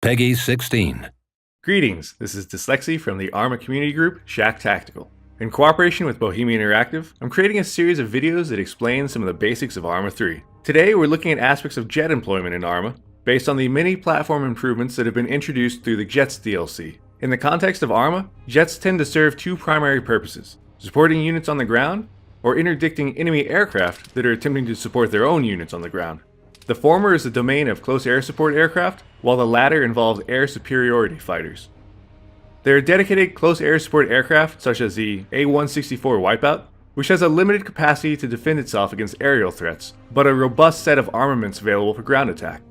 Peggy 16. Greetings, this is Dyslexy from the Arma community group, Shack Tactical. In cooperation with Bohemia Interactive, I'm creating a series of videos that explain some of the basics of Arma 3. Today, we're looking at aspects of jet employment in Arma, based on the many platform improvements that have been introduced through the Jets DLC. In the context of Arma, jets tend to serve two primary purposes: supporting units on the ground, or interdicting enemy aircraft that are attempting to support their own units on the ground. The former is the domain of close air support aircraft, while the latter involves air superiority fighters. There are dedicated close air support aircraft such as the A-164 Wipeout, which has a limited capacity to defend itself against aerial threats, but a robust set of armaments available for ground attack.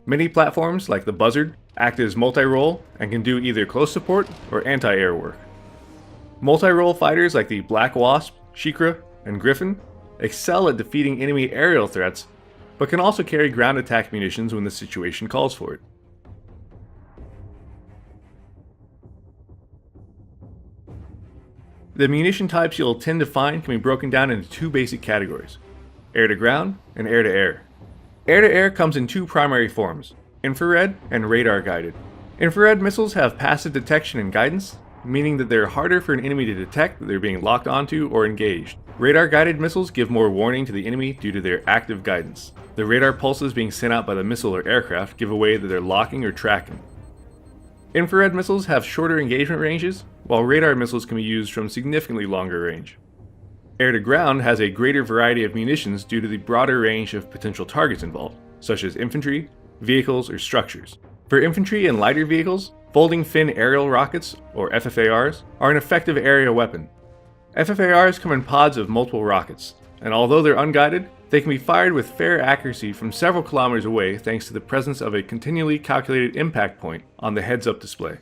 Many platforms, like the Buzzard, act as multi-role and can do either close support or anti-air work. Multi-role fighters like the Black Wasp, Shikra, and Griffin excel at defeating enemy aerial threats, but can also carry ground attack munitions when the situation calls for it. The munition types you'll tend to find can be broken down into two basic categories: air-to-ground and air-to-air. Air-to-air comes in two primary forms: infrared and radar-guided. Infrared missiles have passive detection and guidance, meaning that they're harder for an enemy to detect that they're being locked onto or engaged. Radar-guided missiles give more warning to the enemy due to their active guidance. The radar pulses being sent out by the missile or aircraft give away that they're locking or tracking. Infrared missiles have shorter engagement ranges, while radar missiles can be used from significantly longer range. Air-to-ground has a greater variety of munitions due to the broader range of potential targets involved, such as infantry, vehicles, or structures. For infantry and lighter vehicles, folding fin aerial rockets, or FFARs, are an effective area weapon. FFARs come in pods of multiple rockets, and although they're unguided, they can be fired with fair accuracy from several kilometers away thanks to the presence of a continually calculated impact point on the heads-up display.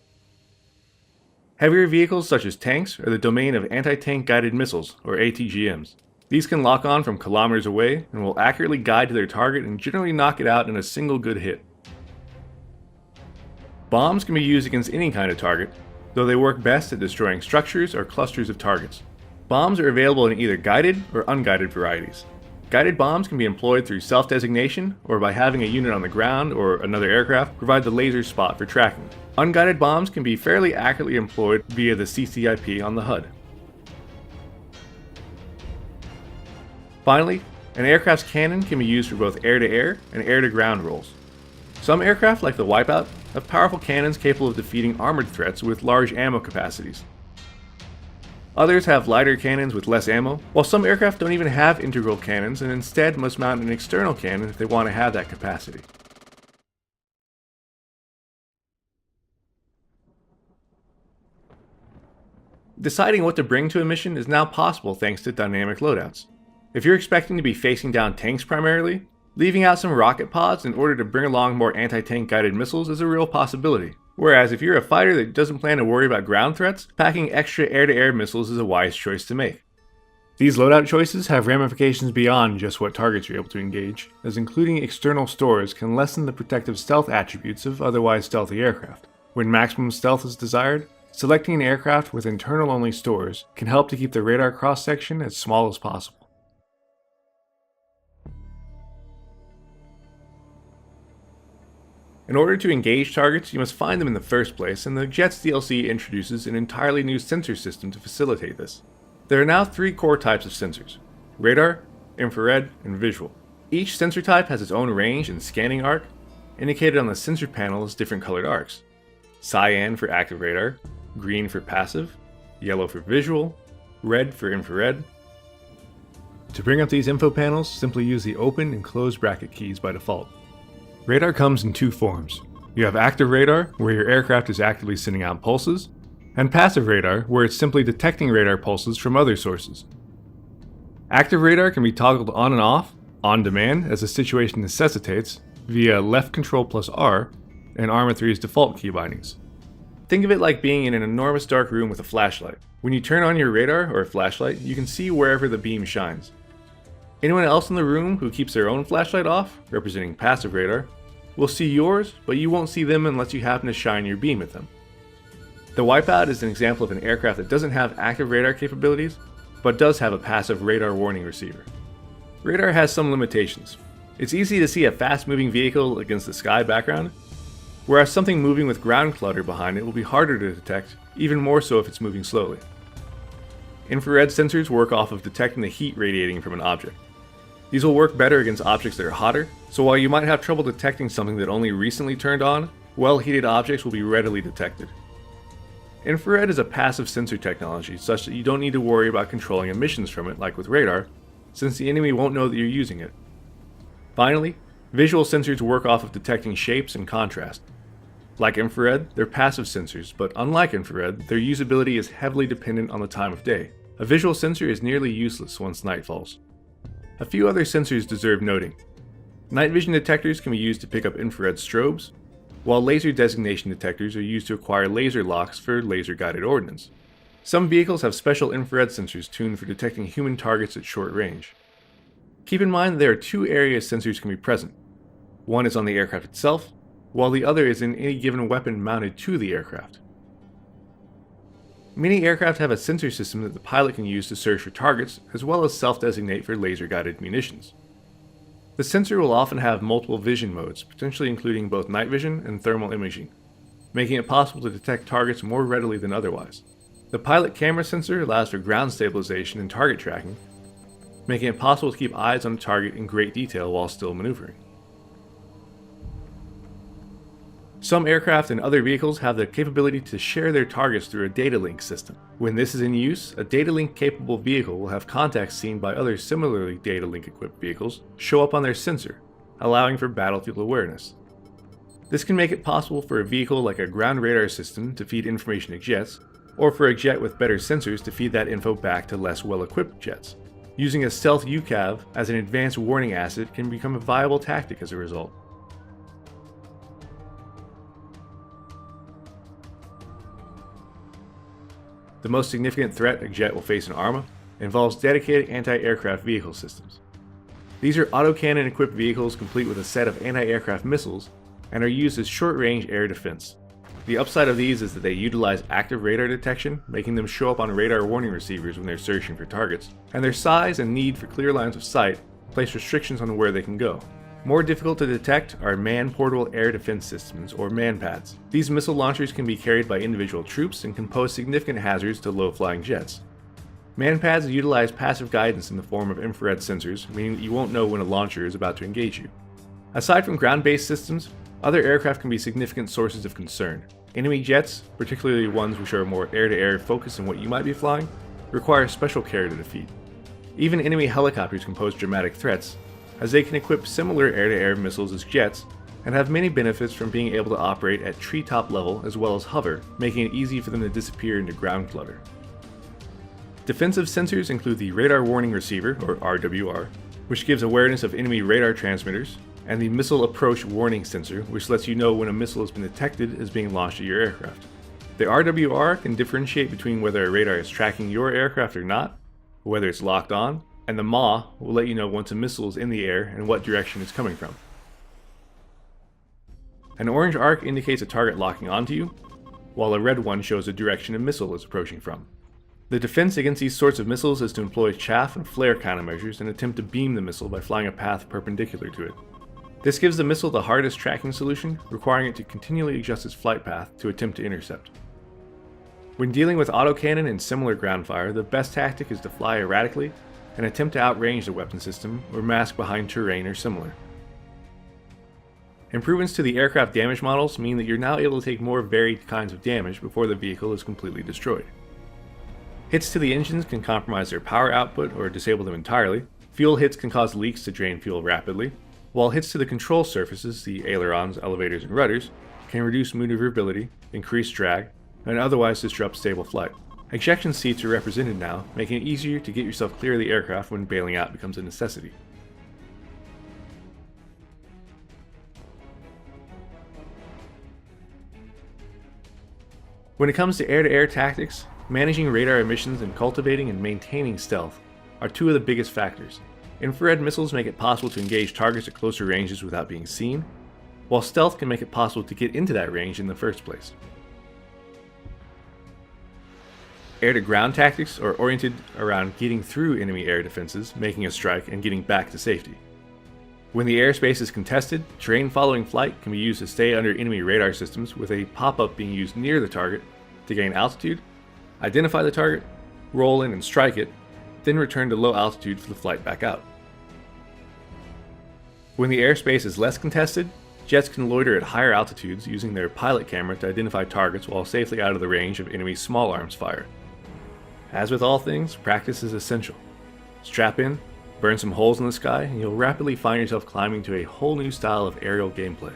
Heavier vehicles such as tanks are the domain of anti-tank guided missiles, or ATGMs. These can lock on from kilometers away and will accurately guide to their target and generally knock it out in a single good hit. Bombs can be used against any kind of target, though they work best at destroying structures or clusters of targets. Bombs are available in either guided or unguided varieties. Guided bombs can be employed through self-designation or by having a unit on the ground or another aircraft provide the laser spot for tracking. Unguided bombs can be fairly accurately employed via the CCIP on the HUD. Finally, an aircraft's cannon can be used for both air-to-air and air-to-ground roles. Some aircraft, like the Wipeout, have powerful cannons capable of defeating armored threats with large ammo capacities. Others have lighter cannons with less ammo, while some aircraft don't even have integral cannons and instead must mount an external cannon if they want to have that capacity. Deciding what to bring to a mission is now possible thanks to dynamic loadouts. If you're expecting to be facing down tanks primarily, leaving out some rocket pods in order to bring along more anti-tank guided missiles is a real possibility. Whereas if you're a fighter that doesn't plan to worry about ground threats, packing extra air-to-air missiles is a wise choice to make. These loadout choices have ramifications beyond just what targets you're able to engage, as including external stores can lessen the protective stealth attributes of otherwise stealthy aircraft. When maximum stealth is desired, selecting an aircraft with internal-only stores can help to keep the radar cross-section as small as possible. In order to engage targets, you must find them in the first place, and the Jets DLC introduces an entirely new sensor system to facilitate this. There are now three core types of sensors: radar, infrared, and visual. Each sensor type has its own range and scanning arc, indicated on the sensor panel as different colored arcs: cyan for active radar, green for passive, yellow for visual, red for infrared. To bring up these info panels, simply use the open and close bracket keys by default. Radar comes in two forms. You have active radar, where your aircraft is actively sending out pulses, and passive radar, where it's simply detecting radar pulses from other sources. Active radar can be toggled on and off, on demand as the situation necessitates, via left control plus R and Arma 3's default key bindings. Think of it like being in an enormous dark room with a flashlight. When you turn on your radar or flashlight, you can see wherever the beam shines. Anyone else in the room who keeps their own flashlight off, representing passive radar, will see yours, but you won't see them unless you happen to shine your beam at them. The Wipeout is an example of an aircraft that doesn't have active radar capabilities, but does have a passive radar warning receiver. Radar has some limitations. It's easy to see a fast-moving vehicle against the sky background, whereas something moving with ground clutter behind it will be harder to detect, even more so if it's moving slowly. Infrared sensors work off of detecting the heat radiating from an object. These will work better against objects that are hotter, so while you might have trouble detecting something that only recently turned on, well-heated objects will be readily detected. Infrared is a passive sensor technology such that you don't need to worry about controlling emissions from it like with radar, since the enemy won't know that you're using it. Finally, visual sensors work off of detecting shapes and contrast. Like infrared, they're passive sensors, but unlike infrared, their usability is heavily dependent on the time of day. A visual sensor is nearly useless once night falls. A few other sensors deserve noting. Night vision detectors can be used to pick up infrared strobes, while laser designation detectors are used to acquire laser locks for laser-guided ordnance. Some vehicles have special infrared sensors tuned for detecting human targets at short range. Keep in mind there are two areas sensors can be present. One is on the aircraft itself, while the other is in any given weapon mounted to the aircraft. Many aircraft have a sensor system that the pilot can use to search for targets, as well as self-designate for laser-guided munitions. The sensor will often have multiple vision modes, potentially including both night vision and thermal imaging, making it possible to detect targets more readily than otherwise. The pilot camera sensor allows for ground stabilization and target tracking, making it possible to keep eyes on a target in great detail while still maneuvering. Some aircraft and other vehicles have the capability to share their targets through a data link system. When this is in use, a data link capable vehicle will have contacts seen by other similarly data link equipped vehicles show up on their sensor, allowing for battlefield awareness. This can make it possible for a vehicle like a ground radar system to feed information to jets, or for a jet with better sensors to feed that info back to less well-equipped jets. Using a stealth UCAV as an advanced warning asset can become a viable tactic as a result. The most significant threat a jet will face in Arma involves dedicated anti-aircraft vehicle systems. These are autocannon-equipped vehicles complete with a set of anti-aircraft missiles and are used as short-range air defense. The upside of these is that they utilize active radar detection, making them show up on radar warning receivers when they're searching for targets, and their size and need for clear lines of sight place restrictions on where they can go. More difficult to detect are man-portable air defense systems, or MANPADS. These missile launchers can be carried by individual troops and can pose significant hazards to low-flying jets. MANPADS utilize passive guidance in the form of infrared sensors, meaning that you won't know when a launcher is about to engage you. Aside from ground-based systems, other aircraft can be significant sources of concern. Enemy jets, particularly ones which are more air-to-air focused on what you might be flying, require special care to defeat. Even enemy helicopters can pose dramatic threats, as they can equip similar air-to-air missiles as jets, and have many benefits from being able to operate at treetop level as well as hover, making it easy for them to disappear into ground clutter. Defensive sensors include the Radar Warning Receiver, or RWR, which gives awareness of enemy radar transmitters, and the Missile Approach Warning Sensor, which lets you know when a missile has been detected as being launched at your aircraft. The RWR can differentiate between whether a radar is tracking your aircraft or not, or whether it's locked on, and the MAW will let you know once a missile is in the air and what direction it's coming from. An orange arc indicates a target locking onto you, while a red one shows the direction a missile is approaching from. The defense against these sorts of missiles is to employ chaff and flare countermeasures and attempt to beam the missile by flying a path perpendicular to it. This gives the missile the hardest tracking solution, requiring it to continually adjust its flight path to attempt to intercept. When dealing with autocannon and similar ground fire, the best tactic is to fly erratically and attempt to outrange the weapon system or mask behind terrain or similar. Improvements to the aircraft damage models mean that you're now able to take more varied kinds of damage before the vehicle is completely destroyed. Hits to the engines can compromise their power output or disable them entirely. Fuel hits can cause leaks to drain fuel rapidly, while hits to the control surfaces, the ailerons, elevators, and rudders, can reduce maneuverability, increase drag, and otherwise disrupt stable flight. Ejection seats are represented now, making it easier to get yourself clear of the aircraft when bailing out becomes a necessity. When it comes to air-to-air tactics, managing radar emissions and cultivating and maintaining stealth are two of the biggest factors. Infrared missiles make it possible to engage targets at closer ranges without being seen, while stealth can make it possible to get into that range in the first place. Air-to-ground tactics are oriented around getting through enemy air defenses, making a strike, and getting back to safety. When the airspace is contested, terrain following flight can be used to stay under enemy radar systems, with a pop-up being used near the target to gain altitude, identify the target, roll in and strike it, then return to low altitude for the flight back out. When the airspace is less contested, jets can loiter at higher altitudes using their pilot camera to identify targets while safely out of the range of enemy small arms fire. As with all things, practice is essential. Strap in, burn some holes in the sky, and you'll rapidly find yourself climbing to a whole new style of aerial gameplay.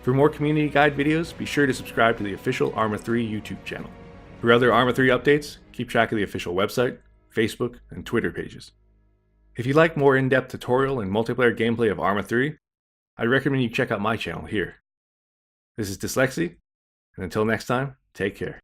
For more community guide videos, be sure to subscribe to the official Arma 3 YouTube channel. For other Arma 3 updates, keep track of the official website, Facebook, and Twitter pages. If you'd like more in-depth tutorial and multiplayer gameplay of Arma 3, I'd recommend you check out my channel here. This is Dyslexy, and until next time, take care.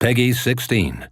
Peggy 16.